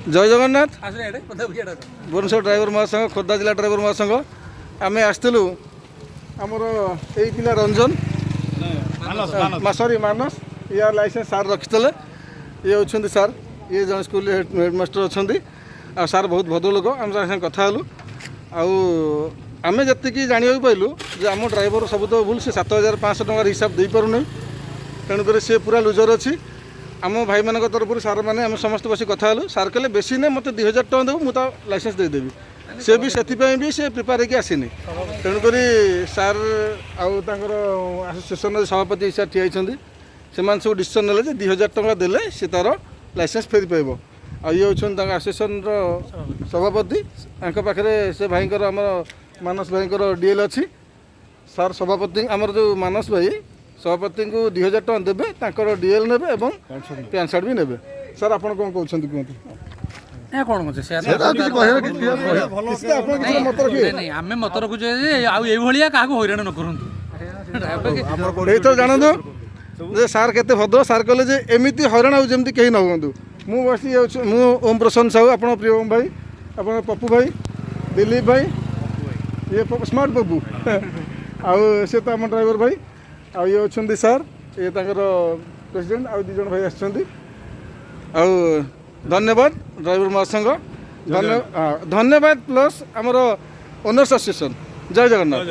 जय जगन्नाथ भुवनेश्वर ड्राइवर महासंघ खोर्धा जिला ड्राइवर महासंघ आम आसलु आमर यही पिला रंजन सॉरी मानस यार लाइसेंस सार रखी ये होती सार ये जन स्कूल हेडमास्टर अच्छा सार बहुत भद्र लोक आम सारे कथा हलु आम जी जाना पाइलु जे आम ड्राइवर सब तो भूल से 7,500 टकर हिसाब दे पार नहीं तेणुक सी पूरा लुजर अच्छी आम भाई मान तरफ सार मैंने आम समस्त बस कथा हलु सार कहले बेसी ना मत 2,000 टका देव मुझे लाइसेंस देदेवी सी भी से भी सी प्रिपेयर होगी आसनी तेणुक सार आसोसिएसन सभापति सार ठिया से सब डिसीजन ना 2,000 टका देले सी तार लाइसेंस फेरी पाइब ये होती आसोसिएसन सभापति पाखे से भाई आम मानस भाई डीएल अच्छी सार सभापति आमर जो मानस भाई सभापति को 2,000 टका देवे डीएल ने पैंट सार्ट भी ने सार आप कौन कहते कहते कौन आम मत रखुचे क्या हईराण न कर जानतु सार के भद्र सार कहले एमती हईराण आमती कहीं न हूँ मुझे मु ओम प्रसन्न साहू आप प्रियम भाई आप पप्पू भाई दिलीप भाई ये स्मार्ट पप्पू सी तो आम ड्राइवर भाई ये अच्छा सार ये प्रेसिडेंट आउ 2 जन भाई आ धन्यवाद ड्राइवर महासंघ धन्यवाद प्लस आमर ओनर्स एसोसिएशन जय जगन्नाथ।